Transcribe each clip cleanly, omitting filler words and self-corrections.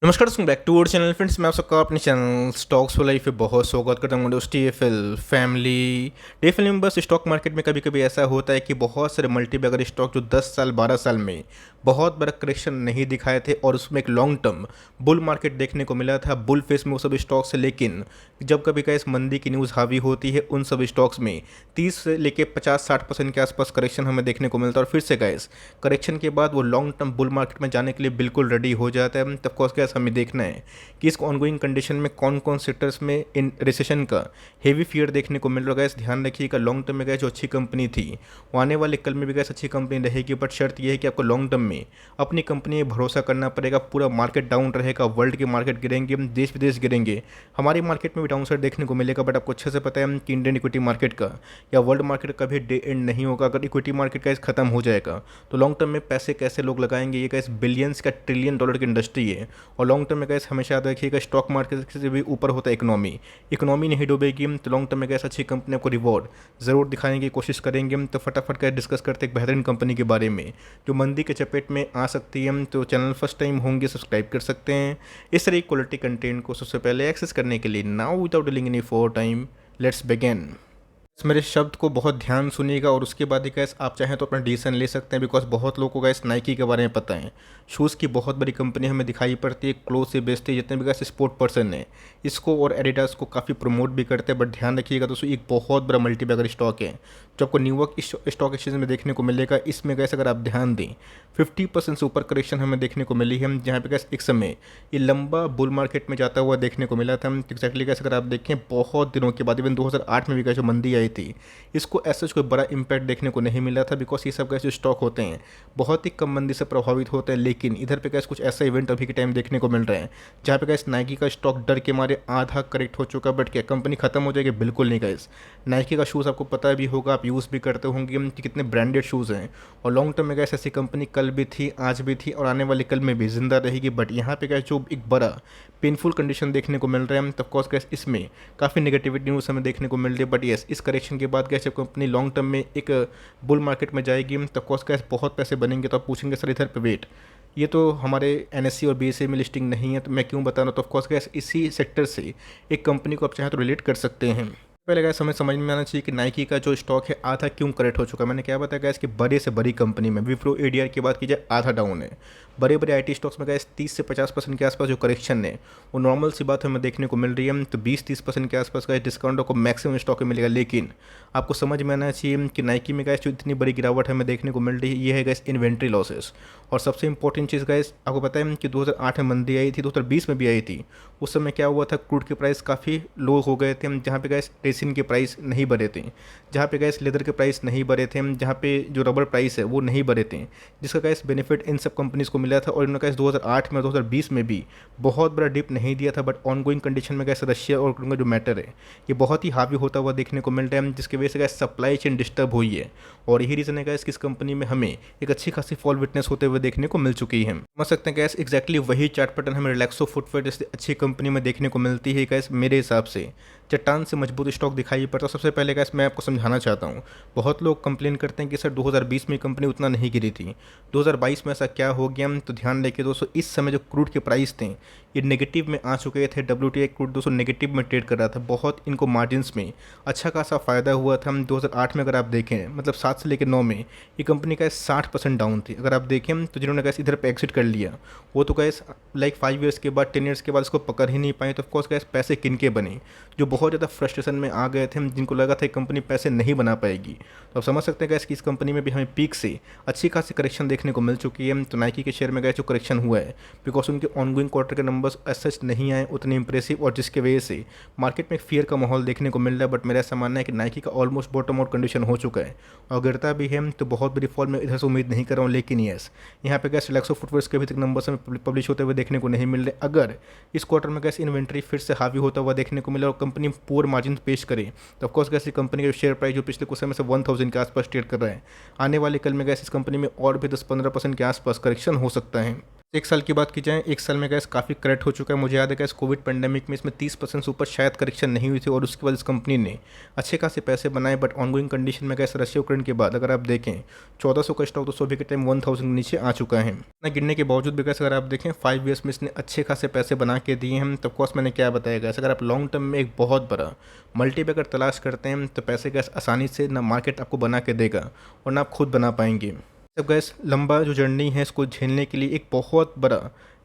नमस्कार दोस्तों, back to our channel friends. मैं आप सबका अपने चैनल स्टॉक्स फॉर लाइफ पे बहुत स्वागत करता हूँ। दोस्त TfL family members, stock market में कभी कभी ऐसा होता है कि बहुत सारे मल्टीबैगर स्टॉक जो 10 साल 12 साल में बहुत बड़ा करेक्शन नहीं दिखाए थे और उसमें एक लॉन्ग टर्म बुल मार्केट देखने को मिला था, बुल फेस में वो सब स्टॉक्स है। लेकिन जब कभी का इस मंदी की न्यूज़ हावी होती है, उन सब स्टॉक्स में 30 से लेके 50-60% के आसपास करेक्शन हमें देखने को मिलता है। और फिर से गाइस करेक्शन के बाद वो लॉन्ग टर्म बुल मार्केट में जाने के लिए बिल्कुल रेडी हो जाता है। तब कोर्स गैस हमें देखना है कि इस ऑनगोइंग कंडीशन में कौन कौन सेक्टर्स में इन रिसेशन का हेवी फियर देखने को मिल रहा है। गैस ध्यान रखिएगा, लॉन्ग टर्म में गैस जो अच्छी कंपनी थी वो आने वाले कल में भी गैस अच्छी कंपनी रहेगी, बट शर्त यह है कि आपको लॉन्ग टर्म में अपनी कंपनी में भरोसा करना पड़ेगा। पूरा मार्केट डाउन रहेगा, वर्ल्ड के मार्केट गिरेंगे, देश विदेश गिरेंगे, हमारी मार्केट में भी डाउन साइड देखने को मिलेगा। बट आपको अच्छे से पता है कि इंडियन इक्विटी मार्केट का या वर्ल्ड मार्केट का भी डे एंड नहीं होगा। अगर इक्विटी मार्केट का खत्म हो जाएगा तो लॉन्ग टर्म में पैसे कैसे लोग लगाएंगे। ये गैस बिलियंस का ट्रिलियन डॉलर की इंडस्ट्री है। और लॉन्ग टर्म में गैस हमेशा याद रखिएगा, स्टॉक मार्केट से भी ऊपर होता है इकोनॉमी नहीं डूबेगी तो लॉन्ग टर्म में गैस अच्छी कंपनी को रिवॉर्ड ज़रूर दिखाने की कोशिश करेंगे। तो फटाफट कर डिस्कस करते एक बेहतरीन कंपनी के बारे में जो मंदी के चपेट में आ सकती है। तो चैनल फर्स्ट टाइम होंगे सब्सक्राइब कर सकते हैं इस तरह क्वालिटी कंटेंट को सबसे पहले एक्सेस करने के लिए। Now without dealing any for time, let's begin. मेरे शब्द को बहुत ध्यान सुनिएगा और उसके बाद ही गैस आप चाहें तो अपना डिसीजन ले सकते हैं। बिकॉज बहुत लोगों को गैस नाइकी के बारे में पता है, शूज़ की बहुत बड़ी कंपनी हमें दिखाई पड़ती है, क्लोथ से बेचती है, जितने भी गैस स्पोर्ट पर्सन है इसको और एडिडास को काफ़ी प्रमोट भी करते हैं। बट ध्यान रखिएगा दोस्तों, एक बहुत बड़ा मल्टीबैगर स्टॉक है जो आपको न्यूयॉर्क स्टॉक एक्सचेंज में देखने को मिलेगा। इसमें गैस अगर आप ध्यान दें 50% से ऊपर करेक्शन हमें देखने को मिली है, जहाँ पे गैस एक समय ये लंबा बुल मार्केट में जाता हुआ देखने को मिला था। एक्जैक्टली गैस अगर आप देखें बहुत दिनों के बाद, इवन 2008 में भी गैस जो मंदी आई थी इसको ऐसा कोई बड़ा इम्पैक्ट देखने को नहीं मिला था। बिकॉज ये सब गैस जो स्टॉक होते हैं बहुत ही कम मंदी से प्रभावित होते हैं। लेकिन इधर पे गैस कुछ ऐसा इवेंट अभी के टाइम देखने को मिल रहा है जहाँ पे गैस नाइकी का स्टॉक डर के मारे आधा करेक्ट हो चुका। बट क्या कंपनी खत्म हो जाएगी? बिल्कुल नहीं गैस। नाइकी का शूज़ आपको पता भी होगा, आप यूज़ भी करते होंगे कि कितने ब्रांडेड शूज़ हैं। और लॉन्ग टर्म में गैस ऐसी कंपनी कल भी थी, आज भी थी और आने वाले कल में भी जिंदा रहेगी। बट यहाँ पे गैस जो एक बड़ा पेनफुल कंडीशन देखने को मिल रहा है, तब कोर्स गैस इसमें काफ़ी नेगेटिविटी न्यूज़ हमें देखने को मिल रही है। बट येस, इस करेक्शन के बाद गैस जब कंपनी लॉन्ग टर्म में एक बुल मार्केट में जाएगी तब कोर्स गैस बहुत पैसे बनेंगे। तो आप पूछेंगे सर इधर पे वेट, ये तो हमारे एनएससी और बीएसए में लिस्टिंग नहीं है तो मैं क्यों बता रहा हूँ। तो ऑफकोर्स गैस इसी सेक्टर से एक कंपनी को आप चाहें तो रिलेट कर सकते हैं। पहले गैस हमें समझ में आना चाहिए कि नाइकी का जो स्टॉक है आधा क्यों करेक्ट हो चुका है। मैंने क्या बताया गैस कि बड़े से बड़ी कंपनी में विप्रो एडीआर की बात की जाए आधा डाउन है। बड़े बड़े आईटी स्टॉक्स में गैस 30 से 50% के आसपास जो करेक्शन है वो नॉर्मल सी बात हमें देखने को मिल रही है। तो 20-30% के आसपास का डिस्काउंट आपको मैक्सिमम स्टॉक में मिलेगा। लेकिन आपको समझ में आना चाहिए कि नाइकी में गैस जो इतनी बड़ी गिरावट हमें देखने को मिल रही है ये है गैस इन्वेंट्री लॉसेस। और सबसे इंपॉर्टेंट चीज़ गैस आपको पता है कि 2008 में मंदी आई थी, 2020 में भी आई थी। उस समय क्या हुआ था, क्रूड के प्राइस काफ़ी लो हो गए थे, जहाँ पे गैस रेसिन के प्राइस नहीं बढ़े थे, जहाँ पे गैस लेदर के प्राइस नहीं बढ़े थे, जहाँ पे जो रबर प्राइस है वो नहीं बढ़े थे, जिसका गैस बेनिफिट इन सब कंपनीज़ को मिला था। और इन्होंने गैस 2008 में 2020 में भी बहुत बड़ा डिप नहीं दिया था। बट ऑनगोइंग कंडीशन में गैस रशिया और उनका जो मैटर है ये बहुत ही हावी होता हुआ देखने को मिल रहा है, जिसकी वजह से गैस सप्लाई चेन डिस्टर्ब हुई है। और यही रीज़न है गैस कि इस कंपनी में हमें एक अच्छी खासी फॉल विटनेस होते हुए देखने को मिल चुकी है। समझ सकते हैं गैस एक्जैक्टली वही चार्ट पैटर्न हमें रिलैक्सो फुटवेयर जैसे अच्छी कंपनी में देखने को मिलती है। गैस मेरे हिसाब से चट्टान से मजबूत स्टॉक दिखाई पड़ता है। सबसे पहले गैस मैं आपको समझाना चाहता हूँ, बहुत लोग कंप्लेन करते हैं कि सर 2020 में कंपनी उतना नहीं गिरी थी, 2022 में ऐसा क्या हो गया। तो ध्यान रखिए दोस्तों, इस समय जो क्रूड के प्राइस थे ये नेगेटिव में आ चुके थे। WTI क्रूड दोस्तों नेगेटिव में ट्रेड कर रहा था, बहुत इनको मार्जिन्स में अच्छा खासा फ़ायदा हुआ था। 2008 में अगर आप देखें, मतलब 7 से लेकर 9 में ये कंपनी का 60% डाउन थी। अगर आप देखें तो जिन्होंने गैस इधर पे एग्जिट कर लिया वो तो गैस लाइक 5 ईयर्स के बाद 10 ईयर्स के बाद इसको पकड़ ही नहीं पाए। तो ऑफकोर्स गैस पैसे किन के बने, जो बहुत ज़्यादा फ्रस्ट्रेशन में आ गए थे, जिनको लगा था कंपनी पैसे नहीं बना पाएगी। तो आप समझ सकते हैं गैस कि इस कंपनी में भी हमें पीक से अच्छी खासी करेक्शन देखने को मिल चुकी है। तो नाइकी के शेयर में गैस जो करेक्शन हुआ है बिकॉज उनके ऑनगोइंग क्वार्टर के नंबर्स सच नहीं आए उतने इंप्रेसिव, और जिसके वजह से मार्केट में फियर का माहौल देखने को मिल रहा है। बट मेरा ऐसा मानना है कि नाइकी का ऑलमोस्ट बॉटम आउट कंडीशन हो चुका है और गिरता भी है तो बहुत बड़ी फॉल में इधर से उम्मीद नहीं कर रहा हूँ। लेकिन यस, यहाँ पे गैस रिलैक्सो फुटवेयर्स के अभी तक नंबर्स हमें पब्लिश होते हुए देखने को नहीं मिल रहे। अगर इस क्वार्टर में गैस इन्वेंट्री फिर से हावी होता हुआ देखने को मिले और कंपनी पुअर मार्जिन पेश करे तो ऑफकोर्स गैस कंपनी का शेयर प्राइस जो पिछले कुछ समय से 1000 के आसपास ट्रेड कर रहा है, आने वाले कल में गैस इस कंपनी में और भी 10-15% के आसपास करेक्शन हो सकता है। 1 साल की बात की जाए, 1 साल में गैस काफ़ी करेक्ट हो चुका है। मुझे याद है गैस कोविड पैंडेमिक में इसमें 30% से ऊपर शायद करेक्शन नहीं हुई थी और उसके बाद इस कंपनी ने अच्छे खासे पैसे बनाए। बट ऑनगोइंग कंडीशन में गैस रशिया यूक्रेन के बाद अगर आप देखें 1400 का स्टॉक 200 के टाइम 1000 के नीचे आ चुका है। इतना गिरने के बावजूद भी गैस अगर आप देखें 5 ईयर्स में इसने अच्छे खासे पैसे बना के दिए हैं। तो ऑफकोर्स मैंने क्या बताया गैस, अगर आप लॉन्ग टर्म में एक बहुत बड़ा मल्टी बैगर तलाश करते हैं तो पैसे गैस आसानी से ना मार्केट आपको बना के देगा और ना आप खुद बना पाएंगे। जब गैस लंबा जो जर्नी है इसको झेलने के लिए एक बहुत बड़ा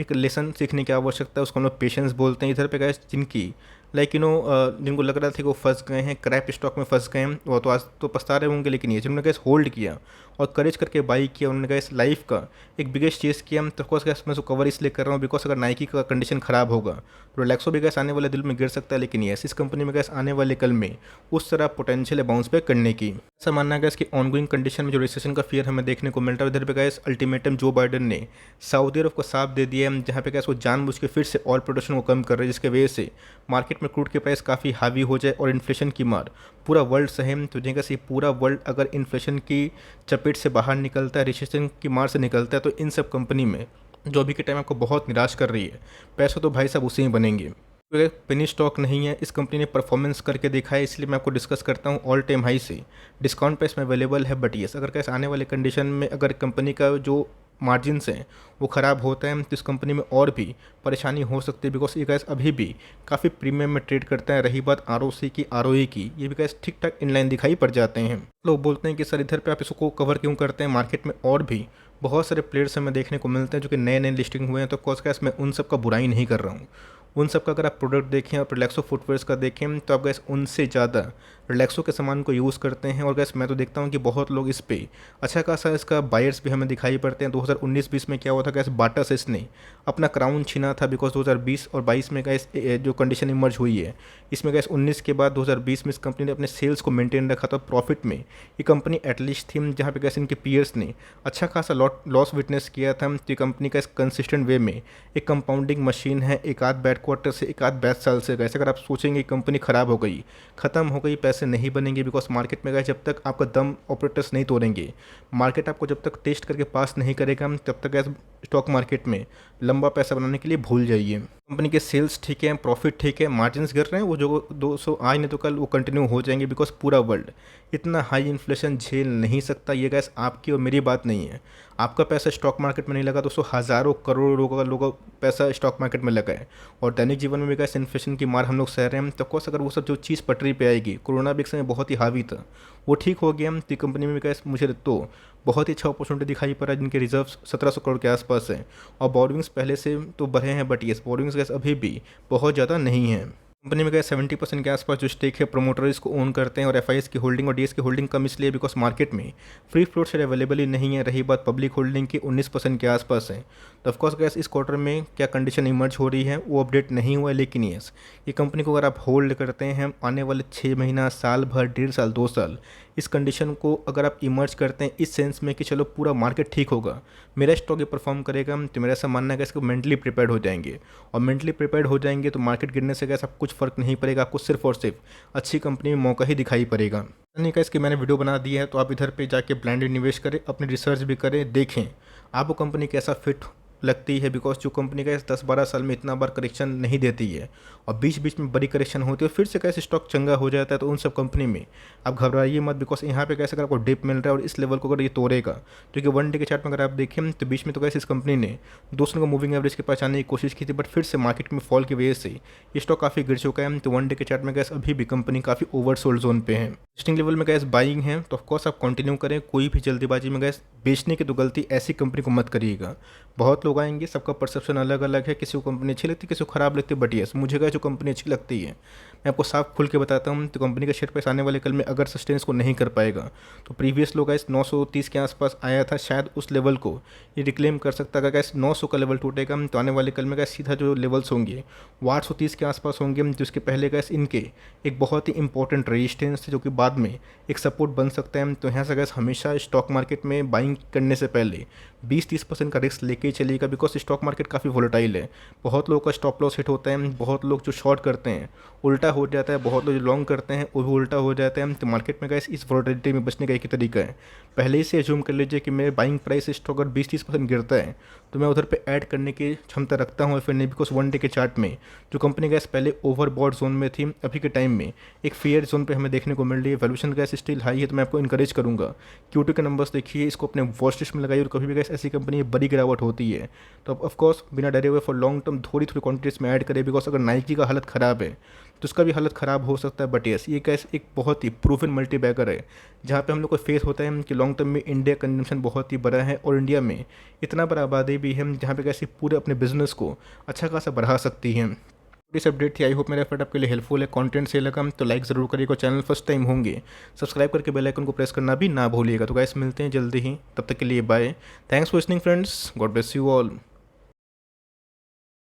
एक लेसन सीखने की आवश्यकता है, उसको हम लोग पेशेंस बोलते हैं। इधर पे गैस जिनकी जिनको लग रहा था कि वो फंस गए हैं, क्रैप स्टॉक में फंस गए हैं, वो तो आज तो पछता रहे होंगे। लेकिन ये जिन्होंने गैस होल्ड किया और करेज करके बाई किया, उन्होंने गैस लाइफ का एक बिगेस्ट चीज़ किया। तो ऑफकोर्स गैस मैं उसको कवर इसलिए कर रहा हूँ बिकॉज अगर नाइकी का कंडीशन ख़राब होगा तो रिलैक्सो भी गैस आने वाले दिल में गिर सकता है। लेकिन यस, इस कंपनी में गैस आने वाले कल में उस तरह पोटेंशियल है बाउंस बैक करने की। ऐसा मानना है गैस कि ऑनगोइंग कंडीशन में जो रिसेशन का फियर हमें देखने को मिल रहा है, इधर पे गैस अल्टीमेटम जो बाइडन ने सऊदी अरब को साफ दे दिया है, जहाँ पे गैस वो जानबूझ के फिर से ऑयल प्रोडक्शन को कम कर रहे हैं, जिसके वजह से मार्केट में क्रूड के प्राइस काफ़ी हावी हो जाए और इन्फ्लेशन की मार पूरा वर्ल्ड सहे। तो जैसे ये पूरा वर्ल्ड अगर इन्फ्लेशन की चपेट से बाहर निकलता है, रिसेशन की मार से निकलता है, तो इन सब कंपनी में जो अभी के टाइम आपको बहुत निराश कर रही है, पैसे तो भाई साहब उसे ही बनेंगे। पेनी स्टॉक नहीं है, इस कंपनी ने परफॉर्मेंस करके देखा है, इसलिए मैं आपको डिस्कस करता हूँ। ऑल टाइम हाई से डिस्काउंट प्राइस में अवेलेबल है। बट यस, अगर कैसे आने वाले कंडीशन में अगर कंपनी का जो मार्जिन्स हैं वो ख़राब होता है तो इस कंपनी में और भी परेशानी हो सकती है। बिकॉज ये गैस अभी भी काफ़ी प्रीमियम में ट्रेड करता है। रही बात आरओसी की, आरओई की, ये भी गैस ठीक ठाक इनलाइन दिखाई पड़ जाते हैं। लोग बोलते हैं कि सर इधर पे आप इसको कवर क्यों करते हैं, मार्केट में और भी बहुत सारे प्लेयर्स हमें देखने को मिलते हैं जो कि नए नए लिस्टिंग हुए हैं। तो ऑफकोर्स गैस मैं उन सब का बुराई नहीं कर रहा हूँ। उन सब का अगर आप प्रोडक्ट देखें और रिलैक्सो फुटवेयर्स का देखें तो आप गैस उनसे ज़्यादा रिलैक्सो के सामान को यूज़ करते हैं। और गैस मैं तो देखता हूँ कि बहुत लोग इस पे अच्छा खासा इसका बायर्स भी हमें दिखाई पड़ते हैं। 2019-20 में क्या हुआ था, गैस बाटा से इसने अपना क्राउन छीना था बिकॉज 2020 और 22 में गैस जो कंडीशन इमर्ज हुई है, इसमें गैस 19 के बाद 2020 में इस कंपनी ने अपने सेल्स को मेंटेन रखा था। प्रॉफिट में ये कंपनी एटलीस्ट थी, जहाँ पे गैस इनके पीयर्स ने अच्छा खासा लॉस विटनेस किया था। तो ये कंपनी का इस कंसिस्टेंट वे में एक कंपाउंडिंग मशीन है। एक आध बैड क्वार्टर से, एक आध बैड साल से गैस अगर आप सोचेंगे कंपनी ख़राब हो गई, ख़त्म हो गई, पैसे नहीं बनेंगे, बिकॉज मार्केट में गए जब तक आपका दम ऑपरेटर्स नहीं तोड़ेंगे, मार्केट आपको जब तक टेस्ट करके पास नहीं करेगा, तब तक गैस स्टॉक मार्केट में लंबा पैसा बनाने के लिए भूल जाइए। कंपनी के सेल्स ठीक है, प्रॉफिट ठीक है, मार्जिन्स गिर रहे हैं, वो जो 200 आज नहीं तो कल वो कंटिन्यू हो जाएंगे। बिकॉज पूरा वर्ल्ड इतना हाई इन्फ्लेशन झेल नहीं सकता। ये गैस आपकी और मेरी बात नहीं है। आपका पैसा स्टॉक मार्केट में नहीं लगा, दोस्तों हज़ारों करोड़ों लोगों का पैसा स्टॉक मार्केट में लगा है। और दैनिक जीवन में भी गैस इन्फ्लेशन की मार हम लोग सह रहे हैं। तो ऑफकोर्स अगर वो सब जो चीज़ पटरी पे आएगी, कोरोना भी एक समय बहुत ही हावी था, वो ठीक हो गया, तो कंपनी में भी गैस मुझे तो बहुत ही अच्छा अपॉर्चुनिटी दिखाई पड़ा, जिनके रिजर्व्स 1700 करोड़ के आसपास हैं और बोर्डिंग्स पहले से तो बढ़े हैं। बट येस, बोर्डिंग्स गैस अभी भी बहुत ज़्यादा नहीं है। कंपनी में गए 70% के आसपास जो स्टेक है प्रमोटर इसको ओन करते हैं। और एफआईएस की होल्डिंग और डीएस की होल्डिंग कम इसलिए बिकॉज मार्केट में फ्री फ्लोट शेयर अवेलेबल ही नहीं है। रही बात पब्लिक होल्डिंग की, 19% के आसपास है। तो ऑफकोर्स गैस इस क्वार्टर में क्या कंडीशन इमर्ज हो रही है वो अपडेट नहीं हुआ है। लेकिन यस, ये कंपनी को अगर आप होल्ड करते हैं आने वाले 6 महीना, साल भर, 1.5 साल, 2 साल, इस कंडीशन को अगर आप इमर्ज करते हैं इस सेंस में कि चलो पूरा मार्केट ठीक होगा, मेरा स्टॉक ये परफॉर्म करेगा, तो मेरा ऐसा मानना है कि इसको मेंटली प्रिपेयर्ड हो जाएंगे। और मेंटली प्रिपेयर्ड हो जाएंगे तो मार्केट गिरने से गैस आप कुछ फ़र्क नहीं पड़ेगा, आपको सिर्फ और सिर्फ अच्छी कंपनी में मौका ही दिखाई पड़ेगा। नहीं का इसकी मैंने वीडियो बना दी है, तो आप इधर पे जाके ब्लाइंड निवेश करें, अपनी रिसर्च भी करें, देखें आपको कंपनी कैसा फिट लगती है। बिकॉज जो कंपनी का 10-12 साल में इतना बार करेक्शन नहीं देती है और बीच बीच में बड़ी करेक्शन होती है, फिर से कैसे स्टॉक चंगा हो जाता है, तो उन सब कंपनी में आप घबराइए मत। बिकॉज यहाँ पे कैसे अगर आपको डिप मिल रहा है और इस लेवल को अगर ये तोड़ेगा, क्योंकि 1 डे के चार्ट में अगर आप देखें तो बीच में तो कैसे इस कंपनी ने 200 का मूविंग एवरेज के पास आने की कोशिश की थी, बट फिर से मार्केट में फॉल की वजह से ये स्टॉक काफ़ी गिर चुका है। तो 1 डे के चार्ट में गैस अभी भी कंपनी काफ़ी ओवरसोल्ड जोन पे है। लिस्टिंग लेवल में गैस बाइंग है, तो ऑफकोर्स आप कंटिन्यू करें। कोई भी जल्दीबाजी में गैस बेचने की तो गलती ऐसी कंपनी को मत करिएगा। बहुत लोग आएंगे, सबका परसेप्शन अलग अलग है, किसी को कंपनी अच्छी लगती है, किसी को खराब लगती है। बट यस, मुझे क्या जो कंपनी अच्छी लगती है मैं आपको साफ खुल के बताता हूँ। तो कंपनी का शेयर प्राइस आने वाले कल में अगर सस्टेंस को नहीं कर पाएगा, तो प्रीवियस लो गैस 930 के आसपास आया था, शायद उस लेवल को ये रिक्लेम कर सकता है। अगर गैस 900 का लेवल टूटेगा तो आने वाले कल में गैस सीधा जो लेवल्स होंगे वो 830 के आसपास होंगे, जिसके पहले गैस इनके एक बहुत ही इंपॉर्टेंट रेजिस्टेंस है जो कि बाद में एक सपोर्ट बन सकता है। तो यहाँ से गैस हमेशा स्टॉक मार्केट में बाइंग करने से पहले 20-30% का रिस्क लेके ही चलिएगा। बिकॉज स्टॉक मार्केट काफ़ी वोलेटाइल है, बहुत लोगों का स्टॉप लॉस हिट होता है, बहुत लोग जो शॉर्ट करते हैं उल्टा हो जाता है, बहुत लोग जो लॉन्ग करते हैं वो भी उल्टा हो जाता है। तो मार्केट में गैस इस वोलेटिलिटी में बचने का एक ही तरीका है, पहले ही से एज्यूम कर लीजिए कि मेरे बाइंग प्राइस स्टॉक अगर 20-30% गिरता है तो मैं उधर पे ऐड करने की क्षमता रखता हूँ या फिर नहीं, बिकॉज वन डे के चार्ट में जो कंपनी गैस पहले ओवरबॉट जोन में थी, अभी के टाइम में एक फेयर जोन पे हमें देखने को मिल रही है। वैल्यूएशन गैस स्टिल हाई है, तो मैं आपको इनकरेज करूँगा Q2 के नंबर्स देखिए, इसको अपने वॉच लिस्ट में लगाइए और कभी भी गैस ऐसी कंपनी बड़ी गिरावट होती है तो आप ऑफकोर्स बिना डरे हुए फॉर लॉन्ग टर्म थोड़ी थोड़ी क्वांटिटीज में ऐड करें, बिकॉज अगर नाइकी का हालत ख़राब है तो उसका भी हालत ख़राब हो सकता है। बट यस, ये कैस एक बहुत ही प्रूवन मल्टी बैगर है जहाँ पे हम लोग को फेस होता है कि लॉन्ग टर्म में इंडिया कंजम्पशन बहुत ही बड़ा है और इंडिया में इतना बड़ा आबादी भी है जहाँ पे कैसे पूरे अपने बिजनेस को अच्छा खासा बढ़ा सकती है। इस अपडेट थी, आई होप मेरा एफर्ट आपके लिए हेल्पफुल है। कंटेंट से लगा तो लाइक ज़रूर करिएगा, चैनल फर्स्ट टाइम होंगे सब्सक्राइब करके बेल आइकन को प्रेस करना भी ना भूलिएगा। तो गाइस मिलते हैं जल्दी ही, तब तक के लिए bye. Thanks for listening friends, God bless you all.